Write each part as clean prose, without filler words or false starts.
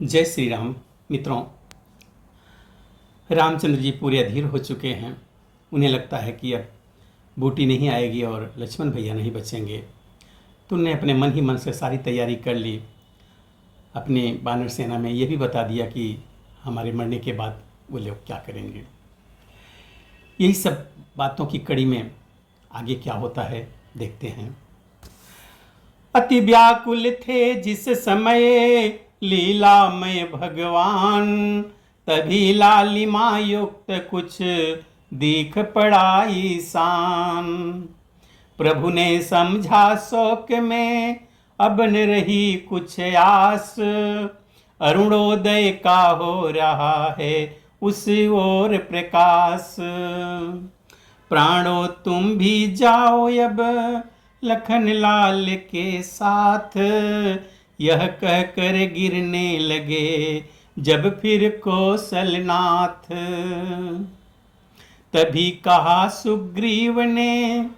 जय श्री राम। मित्रों, रामचंद्र जी पूरे अधीर हो चुके हैं। उन्हें लगता है कि अब बूटी नहीं आएगी और लक्ष्मण भैया नहीं बचेंगे, तो उन्होंने अपने मन ही मन से सारी तैयारी कर ली। अपने वानर सेना में ये भी बता दिया कि हमारे मरने के बाद वो लोग क्या करेंगे। यही सब बातों की कड़ी में आगे क्या होता है देखते हैं। अति व्याकुल थे जिस समय लीलामय भगवान, तभी लालिमा युक्त कुछ दीख पड़ा ईशान। प्रभु ने समझा शोक में अब न रही कुछ आस, अरुणोदय का हो रहा है उस ओर प्रकाश। प्राणो तुम भी जाओ अब लखन लाल के साथ, यह कहकर गिरने लगे जब फिर कौशलनाथ। तभी कहा सुग्रीव ने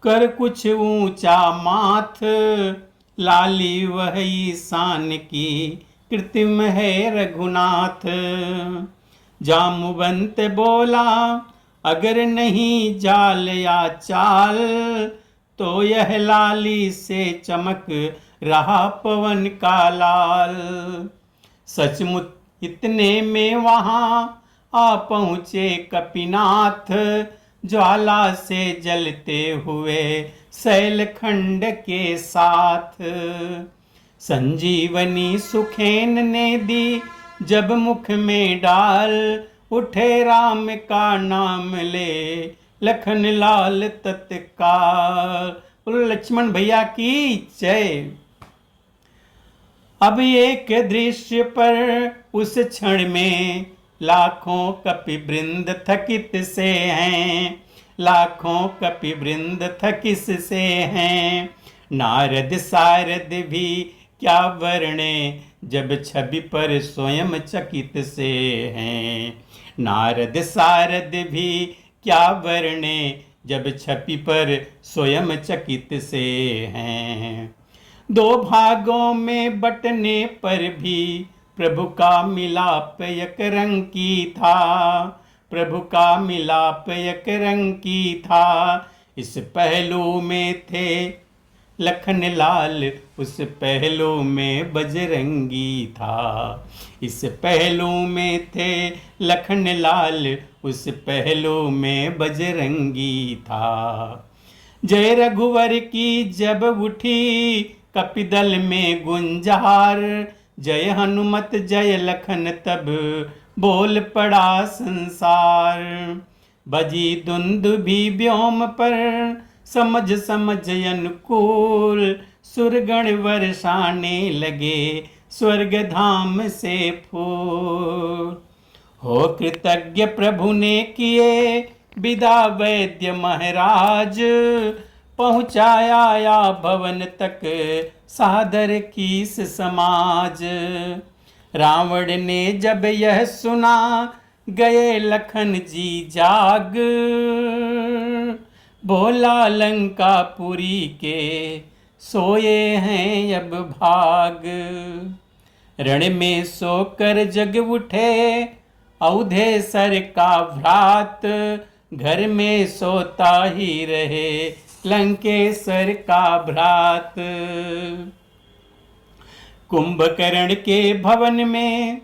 कर कुछ ऊंचा माथ, लाली वह ईशान की कृत्रिम है रघुनाथ। जामुवंत बोला अगर नहीं जाल या चाल, तो यह लाली से चमक रहा पवन का लाल। सचमुच इतने में वहां आ पहुंचे कपिनाथ, ज्वाला से जलते हुए शैलखंड के साथ। संजीवनी सुखेन ने दी जब मुख में डाल, उठे राम का नाम ले लखन लाल तत्काल। बोलो लक्ष्मण भैया की जय। अब एक दृश्य पर उस क्षण में लाखों कपि वृंद थकित से हैं, लाखों कपि वृंद थकित से हैं। नारद सारद भी क्या वर्णे जब छवि पर स्वयं चकित से हैं। नारद सारद भी क्या वर्णे जब छवि पर स्वयं चकित से हैं। दो भागों में बटने पर भी प्रभु का मिलाप एक रंग की था, प्रभु का मिलाप एक रंग की था। इस पहलू में थे लखन लाल, उस पहलू में बजरंगी था। इस पहलू में थे लखन लाल, उस पहलू में बजरंगी था। जय रघुवर की जब उठी कपिदल में गुंजार, जय हनुमत जय लखन तब बोल पड़ा संसार। बजी दुंदुभी व्योम पर समझ समझ अनुकूल, सुरगण वर्षाने लगे स्वर्ग धाम से फूल। हो कृतज्ञ प्रभु ने किए विदा वैद्य महाराज, पहुँचाया या भवन तक सादर कीस समाज। रावण ने जब यह सुना गए लखन जी जाग, बोला लंकापुरी के सोए हैं अब भाग। रण में सोकर जग उठे अवधेसर का भ्रात, घर में सोता ही रहे लंकेश्वर का भ्रात। कुंभकर्ण के भवन में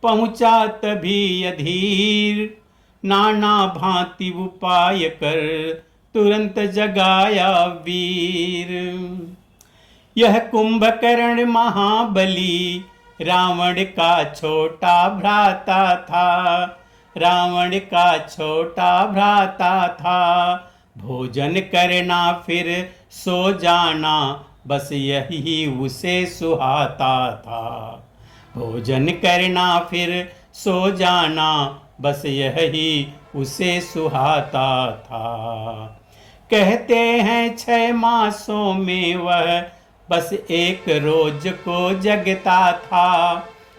पहुंचा तभी अधीर, नाना भांति उपाय कर तुरंत जगाया वीर। यह कुंभकर्ण महाबली रावण का छोटा भ्राता था, रावण का छोटा भ्राता था। भोजन करना फिर सो जाना बस यही उसे सुहाता था। भोजन करना फिर सो जाना बस यही उसे सुहाता था। कहते हैं 6 मासों में वह बस एक रोज को जगता था,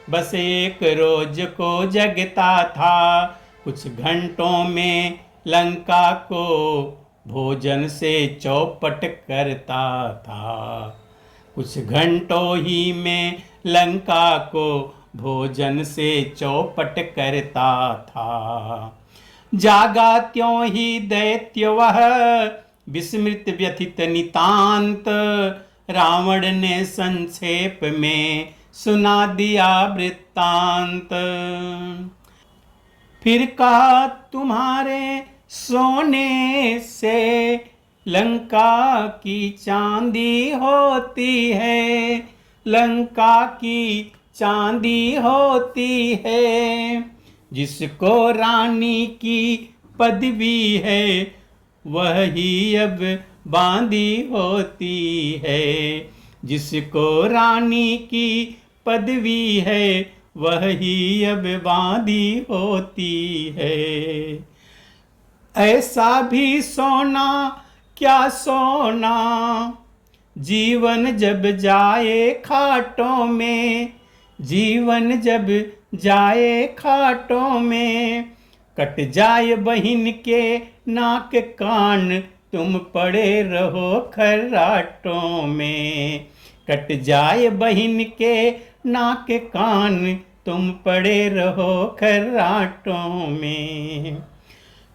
बस एक रोज को जगता था। कुछ घंटों में लंका को भोजन से चौपट करता था, कुछ घंटों ही में लंका को भोजन से चौपट करता था। जागा त्यों ही दैत्य वह विस्मृत व्यथित नितांत, रावण ने संक्षेप में सुना दिया वृत्तांत। फिर कहा तुम्हारे सोने से लंका की चांदी होती है, लंका की चांदी होती है। जिसको रानी की पदवी है वही अब बांदी होती है। जिसको रानी की पदवी है वही अब बांदी होती है। ऐसा भी सोना क्या सोना, जीवन जब जाए खाटों में, जीवन जब जाए खाटों में। कट जाए बहिन के नाक कान, तुम पड़े रहो खर्राटों में। कट जाए बहिन के नाक कान, तुम पड़े रहो खर्राटों में।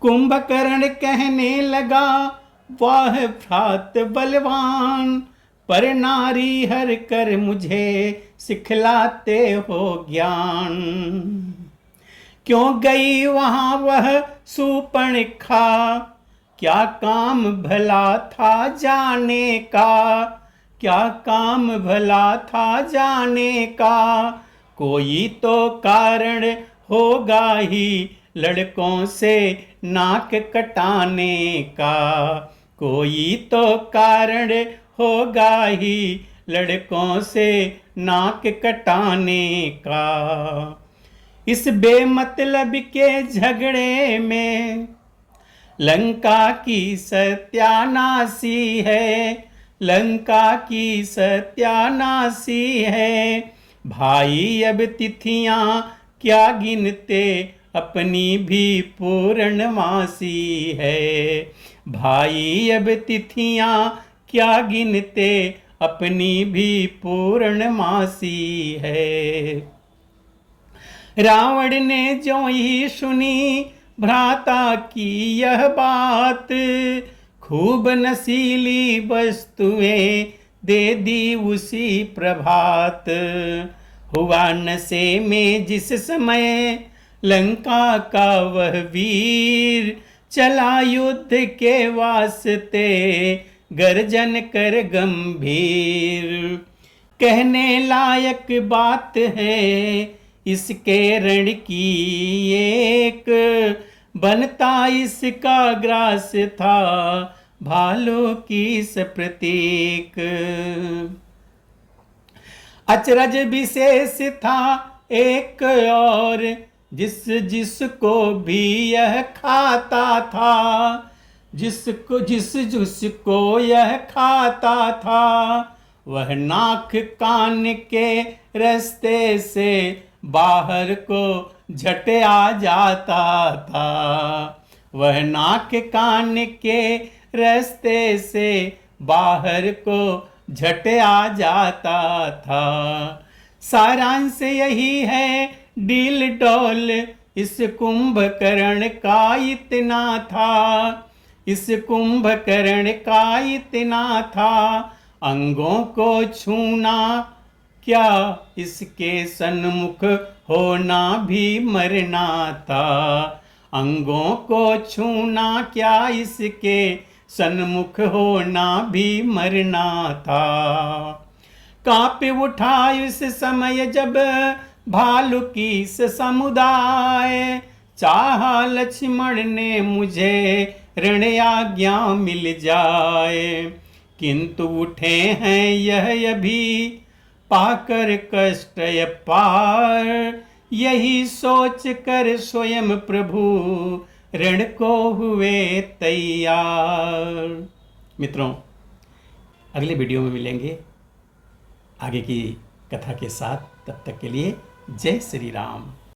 कुंभकर्ण कहने लगा वाह भ्रात बलवान, पर नारी हर कर मुझे सिखलाते हो ज्ञान। क्यों गई वहां वह शूर्पणखा, क्या काम भला था जाने का, क्या काम भला था जाने का। कोई तो कारण होगा ही लड़कों से नाक कटाने का, कोई तो कारण होगा ही लड़कों से नाक कटाने का। इस बेमतलब के झगड़े में लंका की सत्यानाशी है, लंका की सत्यानाशी है। भाई अब तिथियां क्या गिनते, अपनी भी पूर्णमासी है। भाई अब तिथियां क्या गिनते, अपनी भी पूर्णमासी है। रावण ने जो ही सुनी भ्राता की यह बात, खूब नशीली वस्तुएं दे दी उसी प्रभात। हुआ नशे में जिस समय लंका का वह वीर, चला युद्ध के वास्ते गर्जन कर गंभीर। कहने लायक बात है इसके रण की एक, बनता इसका ग्रास था भालू की प्रतीक। अचरज विशेष था एक और, जिसको भी यह खाता था, जिसको यह खाता था। वह नाक कान के रास्ते से बाहर को झट आ जाता था। वह नाक कान के रास्ते से बाहर को झट आ जाता था। सारांश यही है डील डोल इस कुंभकर्ण का इतना था, इस कुंभकर्ण का इतना था। अंगों को छूना क्या इसके सन्मुख होना भी मरना था। अंगों को छूना क्या इसके सन्मुख होना भी मरना था। कांप उठा इस समय जब भालू की समुदाय, चाहा लक्ष्मण ने मुझे रण आज्ञा मिल जाए। किंतु उठे हैं यह अभी पाकर कष्ट पार, यही सोच कर स्वयं प्रभु रण को हुए तैयार। मित्रों, अगले वीडियो में मिलेंगे आगे की कथा के साथ। तब तक के लिए जय श्री राम।